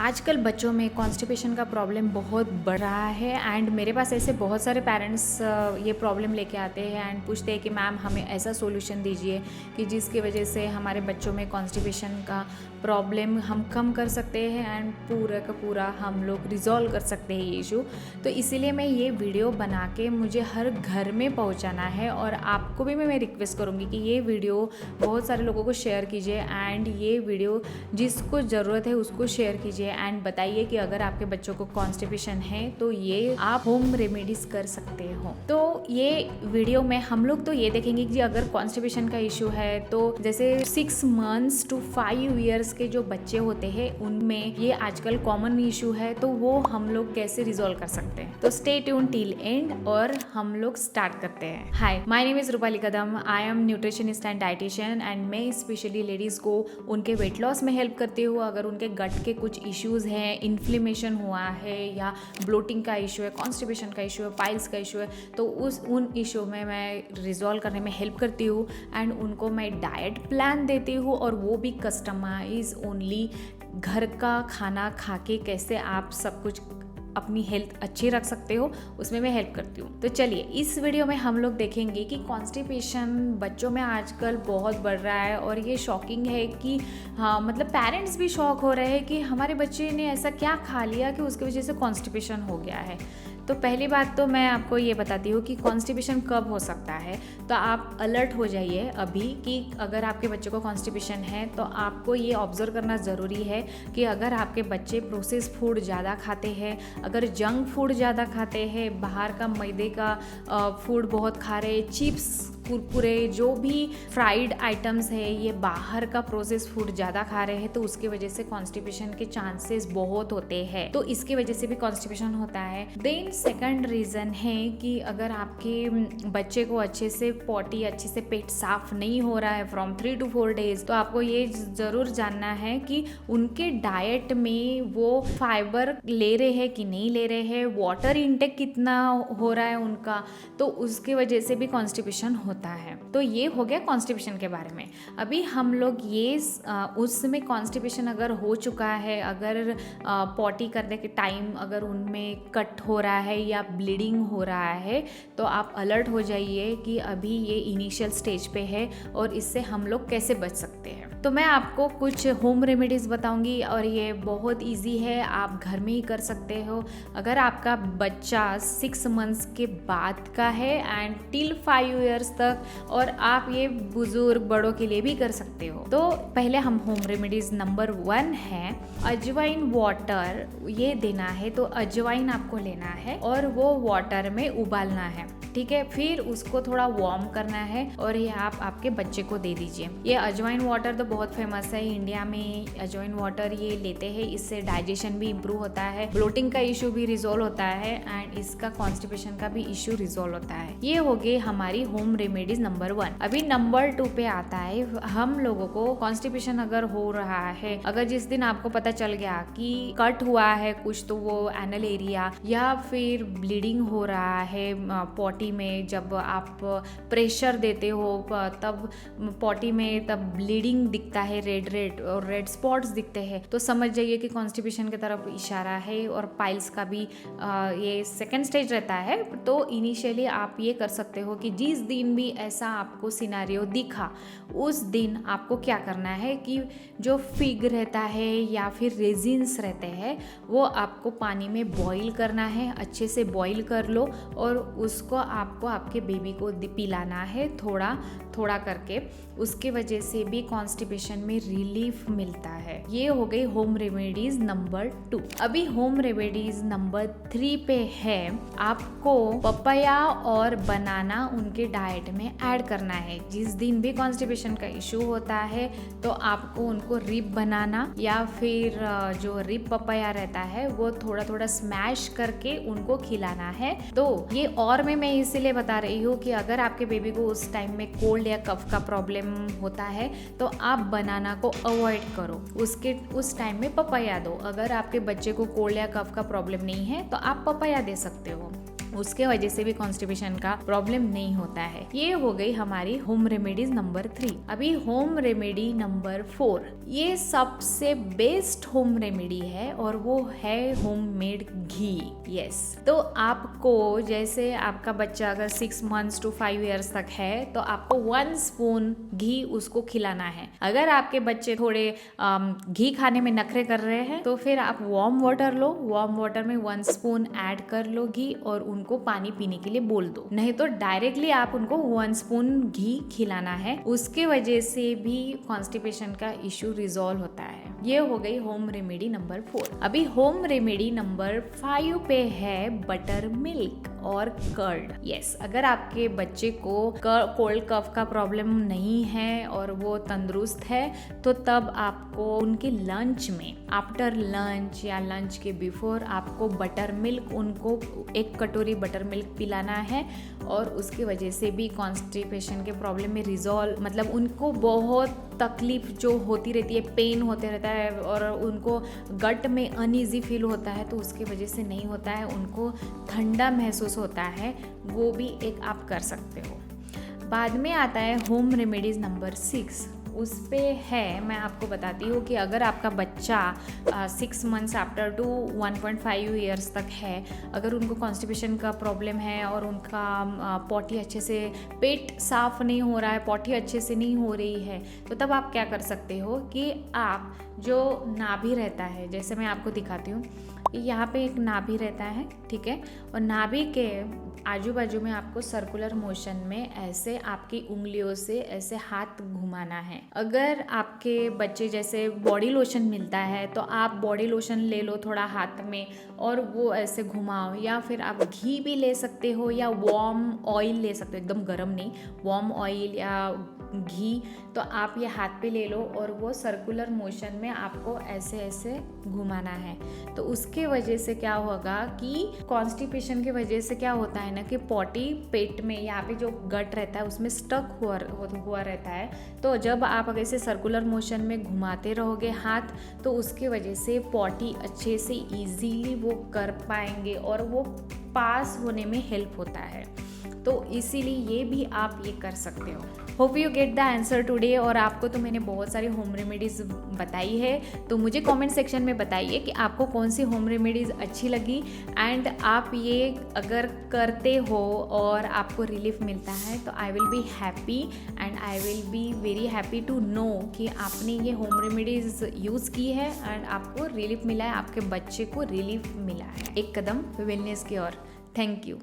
आजकल बच्चों में कॉन्स्टिपेशन का प्रॉब्लम बहुत बढ़ रहा है एंड मेरे पास ऐसे बहुत सारे पेरेंट्स ये प्रॉब्लम लेके आते हैं एंड पूछते हैं कि मैम हमें ऐसा सॉल्यूशन दीजिए कि जिसकी वजह से हमारे बच्चों में कॉन्स्टिपेशन का प्रॉब्लम हम कम कर सकते हैं एंड पूरा का पूरा हम लोग रिजॉल्व कर सकते हैं ये इशू। तो इसीलिए मैं ये वीडियो बना के मुझे हर घर में पहुंचाना है और आपको भी मैं रिक्वेस्ट करूँगी कि ये वीडियो बहुत सारे लोगों को शेयर कीजिए एंड ये वीडियो जिसको ज़रूरत है उसको शेयर कीजिए एंड बताइए कि अगर आपके बच्चों को कॉन्स्टिपेशन है तो ये आप होम रेमेडीज कर सकते हो। तो ये वीडियो में हम लोग तो ये देखेंगे कि अगर कॉन्स्टिपेशन का इशू है तो जैसे 6 मंथ्स टू 5 ईयर्स के जो बच्चे होते हैं उनमें ये आजकल कॉमन इशू है, तो वो हम लोग कैसे रिजॉल्व कर सकते हैं। तो स्टे ट्यून टिल एंड और हम लोग स्टार्ट करते हैं। Hi, my name is Rupali Kadam. I am nutritionist and dietitian and मैं स्पेशली लेडीज को उनके वेट लॉस में हेल्प करती हूँ। अगर उनके गट के कुछ इश्यूज हैं, इन्फ्लेमेशन हुआ है या ब्लोटिंग का इशू है, कॉन्स्टिपेशन का इशू है, पाइल्स का इशू है, तो उन इशू में मैं रिजॉल्व करने में हेल्प करती हूँ एंड उनको मैं डाइट प्लान देती हूँ और वो भी कस्टमाइज ओनली घर का खाना खा के कैसे आप सब कुछ अपनी हेल्थ अच्छी रख सकते हो उसमें मैं हेल्प करती हूँ। तो चलिए इस वीडियो में हम लोग देखेंगे कि कॉन्स्टिपेशन बच्चों में आजकल बहुत बढ़ रहा है और ये शॉकिंग है कि हाँ, मतलब पेरेंट्स भी शॉक हो रहे हैं कि हमारे बच्चे ने ऐसा क्या खा लिया कि उसकी वजह से कॉन्स्टिपेशन हो गया है। तो पहली बात तो मैं आपको ये बताती हूँ कि कॉन्स्टिपेशन कब हो सकता है। तो आप अलर्ट हो जाइए अभी कि अगर आपके बच्चे को कॉन्स्टिपेशन है तो आपको ये ऑब्जर्व करना ज़रूरी है कि अगर आपके बच्चे प्रोसेस फूड ज़्यादा खाते हैं, अगर जंक फूड ज़्यादा खाते हैं, बाहर का मैदे का फूड बहुत खा रहे, चिप्स कुरकुरे जो भी फ्राइड आइटम्स है ये बाहर का प्रोसेस फूड ज़्यादा खा रहे हैं, तो उसकी वजह से कॉन्स्टिपेशन के चांसेस बहुत होते हैं। तो इसकी वजह से भी कॉन्स्टिपेशन होता है। देन सेकंड रीज़न है कि अगर आपके बच्चे को अच्छे से पॉटी, अच्छे से पेट साफ नहीं हो रहा है फ्रॉम 3 to 4 डेज, तो आपको ये ज़रूर जानना है कि उनके डाइट में वो फाइबर ले रहे हैं कि नहीं ले रहे हैं, वाटर इनटेक कितना हो रहा है उनका, तो उसकी वजह से भी कॉन्स्टिपेशन होता है। तो ये हो गया कॉन्स्टिपेशन के बारे में। अभी हम लोग ये उसमें कॉन्स्टिपेशन अगर हो चुका है, अगर पॉटी करने के टाइम अगर उनमें कट हो रहा है या ब्लीडिंग हो रहा है, तो आप अलर्ट हो जाइए कि अभी ये इनिशियल स्टेज पे है और इससे हम लोग कैसे बच सकते हैं। तो मैं आपको कुछ होम रेमेडीज़ बताऊंगी और ये बहुत इजी है, आप घर में ही कर सकते हो। अगर आपका बच्चा 6 मंथ्स के बाद का है एंड टिल 5 ईयर्स तक, और आप ये बुजुर्ग बड़ों के लिए भी कर सकते हो। तो पहले हम होम रेमेडीज़ नंबर 1 है अजवाइन वाटर, ये देना है। तो अजवाइन आपको लेना है और वो वाटर में उबालना है, ठीक है। फिर उसको थोड़ा वार्म करना है और ये आप आपके बच्चे को दे दीजिए। ये अजवाइन वाटर तो बहुत फेमस है इंडिया में। अजवाइन वाटर ये लेते हैं, इससे डाइजेशन भी इम्प्रूव होता है, ब्लोटिंग का इशू भी रिजॉल्व होता है एंड इसका कॉन्स्टिपेशन का भी इशू रिजॉल्व होता है। ये हो गई हमारी होम रेमेडीज नंबर 1। अभी नंबर 2 पे आता है, हम लोगों को कॉन्स्टिपेशन अगर हो रहा है, अगर जिस दिन आपको पता चल गया कि कट हुआ है कुछ, तो वो एनल एरिया या फिर ब्लीडिंग हो रहा है पॉटी में, जब आप प्रेशर देते हो तब पॉटी में तब ब्लीडिंग दिखता है, रेड और रेड स्पॉट्स दिखते हैं, तो समझ जाइए कि कॉन्स्टिपेशन की तरफ इशारा है। और पाइल्स का भी ये सेकेंड स्टेज रहता है। तो इनिशियली आप ये कर सकते हो कि जिस दिन भी ऐसा आपको सिनारियो दिखा, उस दिन आपको क्या करना है कि जो फिग रहता है या फिर रेजिन्स रहते हैं वो आपको पानी में बॉईल करना है, अच्छे से बॉईल कर लो और उसको आपको आपके बेबी को पिलाना है थोड़ा थोड़ा करके। उसके वजह से भी कॉन्स्टिपेशन में रिलीफ मिलता है। ये हो गई होम रेमेडीज नंबर 2। अभी होम रेमेडीज नंबर 3 पे है, आपको पपाया और बनाना उनके डाइट में ऐड करना है। जिस दिन भी कॉन्स्टिपेशन का इशू होता है तो आपको उनको रिब बनाना या फिर जो रिब पपाया रहता है वो थोड़ा थोड़ा स्मैश करके उनको खिलाना है। तो ये और मैं इसीलिए बता रही हूँ कि अगर आपके बेबी को उस टाइम में कोल्ड या कफ का प्रॉब्लम होता है तो आप बनाना को अवॉइड करो, उस टाइम में पपाया दो। अगर आपके बच्चे को कोल्ड या कफ का प्रॉब्लम नहीं है तो आप पपाया दे सकते हो। उसके वजह से भी कॉन्स्टिपेशन का प्रॉब्लम नहीं होता है। ये हो गई हमारी होम रेमेडीज नंबर 3। अभी होम रेमेडी नंबर 4, ये सबसे बेस्ट होम रेमेडी है और वो है होममेड घी। यस, तो आपको जैसे आपका बच्चा अगर 6 मंथ्स to 5 ईयर्स तक है तो आपको 1 स्पून घी उसको खिलाना है। अगर आपके बच्चे थोड़े घी खाने में नखरे कर रहे हैं तो फिर आप वार्म वाटर लो, वार्म वाटर में 1 स्पून ऐड कर लो घी और उनको पानी पीने के लिए बोल दो। नहीं तो डायरेक्टली आप उनको 1 स्पून घी खिलाना है। उसके वजह से भी कॉन्स्टिपेशन का इश्यू रिजॉल्व होता है। ये हो गई होम रेमेडी नंबर 4। अभी होम रेमेडी नंबर 5 पे है बटर मिल्क और कर्ड। यस, अगर आपके बच्चे को कोल्ड कफ का प्रॉब्लम नहीं है और वो तंदुरुस्त है तो तब आपको उनके लंच में, आफ्टर लंच या लंच के बिफोर, आपको बटर मिल्क, उनको 1 कटोरी बटर मिल्क पिलाना है और उसकी वजह से भी कॉन्स्टिपेशन के प्रॉब्लम में रिजॉल्व, मतलब उनको बहुत तकलीफ जो होती रहती है, पेन होते रहता है और उनको गट में अनईजी फील होता है तो उसकी वजह से नहीं होता है, उनको ठंडा महसूस होता है, वो भी एक आप कर सकते हो। बाद में आता है होम रेमेडीज़ नंबर 6। उस पे है, मैं आपको बताती हूँ कि अगर आपका बच्चा 6 मंथ्स आफ्टर टू 1.5 ईयर्स तक है, अगर उनको कॉन्स्टिपेशन का प्रॉब्लम है और उनका पॉटी अच्छे से, पेट साफ नहीं हो रहा है, पॉटी अच्छे से नहीं हो रही है, तो तब आप क्या कर सकते हो कि आप जो नाभि रहता है, जैसे मैं आपको दिखाती हूँ, यहाँ पे एक नाभि रहता है, ठीक है, और नाभि के आजू बाजू में आपको सर्कुलर मोशन में ऐसे आपकी उंगलियों से ऐसे हाथ घुमाना है। अगर आपके बच्चे, जैसे बॉडी लोशन मिलता है तो आप बॉडी लोशन ले लो थोड़ा हाथ में और वो ऐसे घुमाओ, या फिर आप घी भी ले सकते हो या वार्म ऑयल ले सकते हो, एकदम गर्म नहीं, वार्म ऑयल या घी, तो आप ये हाथ पे ले लो और वो सर्कुलर मोशन में आपको ऐसे ऐसे घुमाना है। तो उसके वजह से क्या होगा कि कॉन्स्टिपेशन की वजह से क्या होता है ना कि पॉटी पेट में, यहाँ पे जो गट रहता है उसमें स्टक हुआ रहता है, तो जब आप अगर इसे सर्कुलर मोशन में घुमाते रहोगे हाथ, तो उसके वजह से पॉटी अच्छे से इजीली वो कर पाएंगे और वो पास होने में हेल्प होता है। तो इसीलिए ये भी आप ये कर सकते हो। Hope you get the answer today. और आपको तो मैंने बहुत सारी होम रेमेडीज़ बताई है, तो मुझे कमेंट सेक्शन में बताइए कि आपको कौन सी होम रेमेडीज़ अच्छी लगी एंड आप ये अगर करते हो और आपको रिलीफ मिलता है तो I will be happy and I will be very happy to know कि आपने ये होम रेमेडीज़ यूज़ की है एंड आपको रिलीफ मिला है, आपके बच्चे को रिलीफ मिला है, एक कदम वेलनेस की ओर। Thank you.